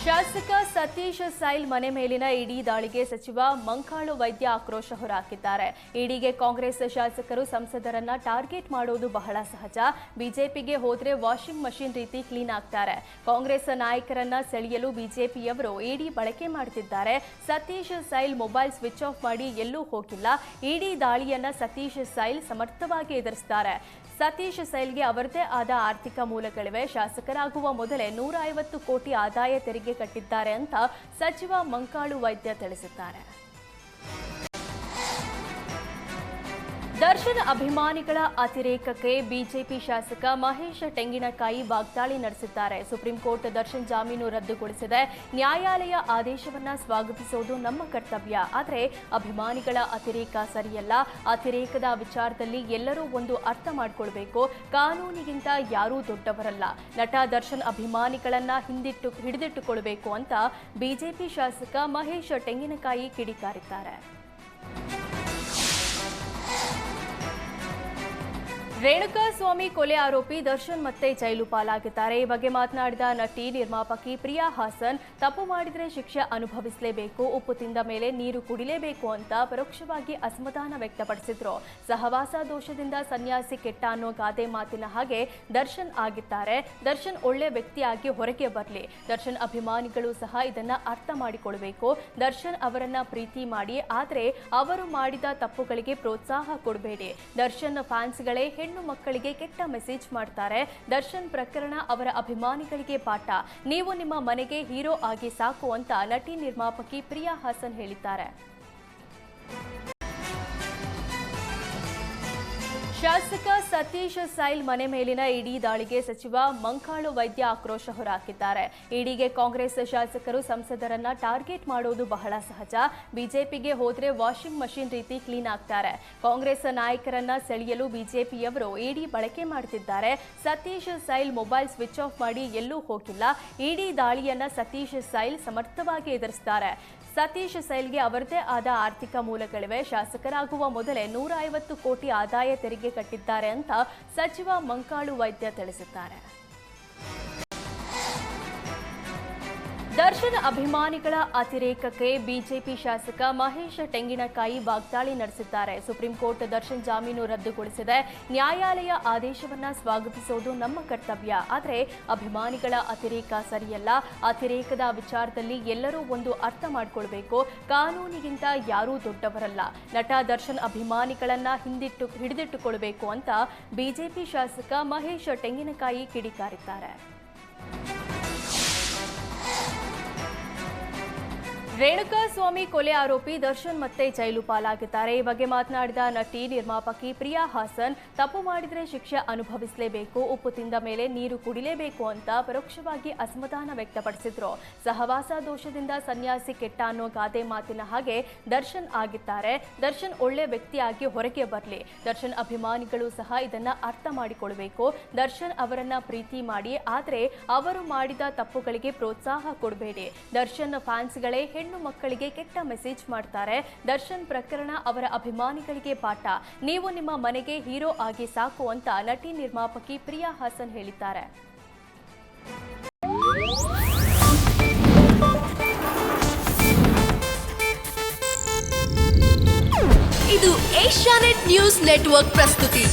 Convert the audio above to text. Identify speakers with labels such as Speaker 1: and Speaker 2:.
Speaker 1: ಶಾಸಕ ಸತೀಶ್ ಸೈಲ್ ಮನೆ ಮೇಲಿನ ಇಡಿ ದಾಳಿಗೆ ಸಚಿವ ಮಂಕಾಳು ವೈದ್ಯ ಆಕ್ರೋಶ ಹೊರಹಾಕಿದ್ದಾರೆ. ಇಡಿಗೆ ಕಾಂಗ್ರೆಸ್ ಶಾಸಕರು ಸಂಸದರನ್ನ ಟಾರ್ಗೆಟ್ ಮಾಡೋದು ಬಹಳ ಸಹಜ. ಬಿಜೆಪಿಗೆ ಹೋದ್ರೆ ವಾಷಿಂಗ್ ಮಷಿನ್ ರೀತಿ ಕ್ಲೀನ್ ಆಗ್ತಾರೆ. ಕಾಂಗ್ರೆಸ್ ನಾಯಕರನ್ನ ಸೆಳೆಯಲು ಬಿಜೆಪಿಯವರು ಇಡಿ ಬಳಕೆ ಮಾಡುತ್ತಿದ್ದಾರೆ. Satish Sail mobile switch off ಮಾಡಿ ಎಲ್ಲೂ ಹೋಗಿಲ್ಲ. ಇಡಿ ದಾಳಿಯನ್ನ ಸತೀಶ್ ಸೈಲ್ ಸಮರ್ಥವಾಗಿ ಎದುರಿಸುತ್ತಾರೆ. ಸತೀಶ್ ಸೈಲ್ಗೆ ಅವರದೇ ಆದ ಆರ್ಥಿಕ ಮೂಲಗಳಿವೆ. ಶಾಸಕರಾಗುವ ಮೊದಲೇ 150 ಕೋಟಿ ಆದಾಯ ತೆರಿಗೆ ಕಟ್ಟಿದ್ದಾರೆ ಅಂತ ಸಚಿವ ಮಂಕಾಳು ವೈದ್ಯ ತಿಳಿಸಿದ್ದಾರೆ. ದರ್ಶನ್ ಅಭಿಮಾನಿಗಳ ಅತಿರೇಕಕ್ಕೆ ಬಿಜೆಪಿ ಶಾಸಕ ಮಹೇಶ್ ಟೆಂಗಿನಕಾಯಿ ವಾಗ್ದಾಳಿ ನಡೆಸಿದ್ದಾರೆ. ಸುಪ್ರೀಂ ಕೋರ್ಟ್ ದರ್ಶನ್ ಜಾಮೀನು ರದ್ದುಗೊಳಿಸಿದೆ. ನ್ಯಾಯಾಲಯ ಆದೇಶವನ್ನ ಸ್ವಾಗತಿಸುವುದು ನಮ್ಮ ಕರ್ತವ್ಯ. ಆದರೆ ಅಭಿಮಾನಿಗಳ ಅತಿರೇಕ ಸರಿಯಲ್ಲ. ಅತಿರೇಕದ ವಿಚಾರದಲ್ಲಿ ಎಲ್ಲರೂ ಒಂದು ಅರ್ಥ ಮಾಡಿಕೊಳ್ಬೇಕು. ಕಾನೂನಿಗಿಂತ ಯಾರೂ ದೊಡ್ಡವರಲ್ಲ. ನಟ ದರ್ಶನ್ ಅಭಿಮಾನಿಗಳನ್ನ ಹಿಡಿದಿಟ್ಟುಕೊಳ್ಬೇಕು ಅಂತ ಬಿಜೆಪಿ ಶಾಸಕ ಮಹೇಶ್ ಟೆಂಗಿನಕಾಯಿ ಕಿಡಿಕಾರಿದ್ದಾರೆ. ರೇಣುಕಾಸ್ವಾಮಿ ಕೊಲೆ ಆರೋಪಿ ದರ್ಶನ್ ಮತ್ತೆ ಜೈಲು ಪಾಲಾಗಿದ್ದಾರೆ. ಈ ಬಗ್ಗೆ ಮಾತನಾಡಿದ ನಟಿ ನಿರ್ಮಾಪಕಿ ಪ್ರಿಯಾ ಹಾಸನ್, ತಪ್ಪು ಮಾಡಿದ್ರೆ ಶಿಕ್ಷೆ ಅನುಭವಿಸಲೇಬೇಕು, ಉಪ್ಪು ತಿಂದ ಮೇಲೆ ನೀರು ಕುಡಿಲೇಬೇಕು ಅಂತ ಪರೋಕ್ಷವಾಗಿ ಅಸಮಾಧಾನ ವ್ಯಕ್ತಪಡಿಸಿದ್ರು. ಸಹವಾಸ ದೋಷದಿಂದ ಸನ್ಯಾಸಿ ಕೆಟ್ಟ ಅನ್ನೋ ಗಾದೆ ಮಾತಿನ ಹಾಗೆ ದರ್ಶನ್ ಆಗಿದ್ದಾರೆ. ದರ್ಶನ್ ಒಳ್ಳೆ ವ್ಯಕ್ತಿಯಾಗಿ ಹೊರಗೆ ಬರಲಿ. ದರ್ಶನ್ ಅಭಿಮಾನಿಗಳು ಸಹ ಇದನ್ನ ಅರ್ಥ ಮಾಡಿಕೊಳ್ಬೇಕು. ದರ್ಶನ್ ಅವರನ್ನ ಪ್ರೀತಿ ಮಾಡಿ, ಆದ್ರೆ ಅವರು ಮಾಡಿದ ತಪ್ಪುಗಳಿಗೆ ಪ್ರೋತ್ಸಾಹ ಕೊಡಬೇಡಿ. ದರ್ಶನ್ ಫ್ಯಾನ್ಸ್ಗಳೇ ಹೆಣ್ಣು ಮಕ್ಕಳಿಗೆ ಕೆಟ್ಟ ಮೆಸೇಜ್ ಮಾಡ್ತಾರೆ. ದರ್ಶನ್ ಪ್ರಕರಣ ಅವರ ಅಭಿಮಾನಿಗಳಿಗೆ ಪಾಠ. ನೀವು ನಿಮ್ಮ ಮನೆಗೆ ಹೀರೋ ಆಗಿ ಸಾಕು ಅಂತ ನಟಿ ನಿರ್ಮಾಪಕಿ ಪ್ರಿಯಾ ಹಾಸನ್ ಹೇಳಿದ್ದಾರೆ. ಶಾಸಕ ಸತೀಶ್ ಸೈಲ್ ಮನೆ ಮೇಲಿನ ಇಡಿ ದಾಳಿಗೆ ಸಚಿವ ಮಂಕಾಳು ವೈದ್ಯ ಆಕ್ರೋಶ ಹೊರಹಾಕಿದ್ದಾರೆ. ಇಡಿಗೆ ಕಾಂಗ್ರೆಸ್ ಶಾಸಕರು ಸಂಸದರನ್ನ ಟಾರ್ಗೆಟ್ ಮಾಡೋದು ಬಹಳ ಸಹಜ. ಬಿಜೆಪಿಗೆ ಹೋದ್ರೆ ವಾಷಿಂಗ್ ಮಷಿನ್ ರೀತಿ ಕ್ಲೀನ್ ಆಗ್ತಾರೆ. ಕಾಂಗ್ರೆಸ್ ನಾಯಕರನ್ನ ಸೆಳೆಯಲು ಬಿಜೆಪಿಯವರು ಇಡಿ ಬಳಕೆ ಮಾಡುತ್ತಿದ್ದಾರೆ. Satish Sail mobile switch off ಮಾಡಿ ಎಲ್ಲೂ ಹೋಗಿಲ್ಲ. ಇಡಿ ದಾಳಿಯನ್ನ ಸತೀಶ್ ಸೈಲ್ ಸಮರ್ಥವಾಗಿ ಎದುರಿಸುತ್ತಾರೆ. ಸತೀಶ್ ಸೈಲ್ಗೆ ಅವರದೇ ಆದ ಆರ್ಥಿಕ ಮೂಲಗಳಿವೆ. ಶಾಸಕರಾಗುವ ಮೊದಲೇ 150 ಕೋಟಿ ಆದಾಯ ತೆರಿಗೆ ಕಟ್ಟಿದ್ದಾರೆ ಅಂತ ಸಚಿವ ಮಂಕಾಳು ವೈದ್ಯ ತಿಳಿಸಿದ್ದಾರೆ. ದರ್ಶನ್ ಅಭಿಮಾನಿಗಳ ಅತಿರೇಕಕ್ಕೆ ಬಿಜೆಪಿ ಶಾಸಕ ಮಹೇಶ್ ಟೆಂಗಿನಕಾಯಿ ವಾಗ್ದಾಳಿ ನಡೆಸಿದ್ದಾರೆ. ಸುಪ್ರೀಂ ಕೋರ್ಟ್ ದರ್ಶನ್ ಜಾಮೀನು ರದ್ದುಗೊಳಿಸಿದೆ. ನ್ಯಾಯಾಲಯ ಆದೇಶವನ್ನ ಸ್ವಾಗತಿಸುವುದು ನಮ್ಮ ಕರ್ತವ್ಯ. ಆದರೆ ಅಭಿಮಾನಿಗಳ ಅತಿರೇಕ ಸರಿಯಲ್ಲ. ಅತಿರೇಕದ ವಿಚಾರದಲ್ಲಿ ಎಲ್ಲರೂ ಒಂದು ಅರ್ಥ ಮಾಡಿಕೊಳ್ಬೇಕು. ಕಾನೂನಿಗಿಂತ ಯಾರೂ ದೊಡ್ಡವರಲ್ಲ. ನಟ ದರ್ಶನ್ ಅಭಿಮಾನಿಗಳನ್ನ ಹಿಡಿದಿಟ್ಟುಕೊಳ್ಬೇಕು ಅಂತ ಬಿಜೆಪಿ ಶಾಸಕ ಮಹೇಶ್ ಟೆಂಗಿನಕಾಯಿ ಕಿಡಿಕಾರಿದ್ದಾರೆ. ರೇಣುಕಾಸ್ವಾಮಿ ಕೊಲೆ ಆರೋಪಿ ದರ್ಶನ್ ಮತ್ತೆ ಜೈಲು ಪಾಲಾಗಿದ್ದಾರೆ. ಈ ಬಗ್ಗೆ ಮಾತನಾಡಿದ ನಟಿ ನಿರ್ಮಾಪಕಿ ಪ್ರಿಯಾ ಹಾಸನ್, ತಪ್ಪು ಮಾಡಿದ್ರೆ ಶಿಕ್ಷೆ ಅನುಭವಿಸಲೇಬೇಕು, ಉಪ್ಪು ತಿಂದ ಮೇಲೆ ನೀರು ಕುಡಿಲೇಬೇಕು ಅಂತ ಪರೋಕ್ಷವಾಗಿ ಅಸಮಾಧಾನ ವ್ಯಕ್ತಪಡಿಸಿದ್ರು. ಸಹವಾಸ ದೋಷದಿಂದ ಸನ್ಯಾಸಿ ಕೆಟ್ಟ ಅನ್ನೋ ಗಾದೆ ಮಾತಿನ ಹಾಗೆ ದರ್ಶನ್ ಆಗಿದ್ದಾರೆ. ದರ್ಶನ್ ಒಳ್ಳೆ ವ್ಯಕ್ತಿಯಾಗಿ ಹೊರಗೆ ಬರಲಿ. ದರ್ಶನ್ ಅಭಿಮಾನಿಗಳು ಸಹ ಇದನ್ನ ಅರ್ಥ ಮಾಡಿಕೊಳ್ಬೇಕು. ದರ್ಶನ್ ಅವರನ್ನ ಪ್ರೀತಿ ಮಾಡಿ, ಆದ್ರೆ ಅವರು ಮಾಡಿದ ತಪ್ಪುಗಳಿಗೆ ಪ್ರೋತ್ಸಾಹ ಕೊಡಬೇಡಿ. ದರ್ಶನ್ ಫ್ಯಾನ್ಸ್ಗಳೇ ಹೆಣ್ಣು ಮಕ್ಕಳಿಗೆ ಕೆಟ್ಟ ಮೆಸೇಜ್ ಮಾಡ್ತಾರೆ. ದರ್ಶನ್ ಪ್ರಕರಣ ಅವರ ಅಭಿಮಾನಿಗಳಿಗೆ ಪಾಠ. ನೀವು ನಿಮ್ಮ ಮನೆಗೆ ಹೀರೋ ಆಗಿ ಸಾಕು ಅಂತ ನಟಿ ನಿರ್ಮಾಪಕಿ ಪ್ರಿಯಾ ಹಾಸನ್ ಹೇಳಿದ್ದಾರೆ.
Speaker 2: ಇದು ಏಷ್ಯಾನೆಟ್ ನ್ಯೂಸ್ ನೆಟ್ವರ್ಕ್ ಪ್ರಸ್ತುತಿ.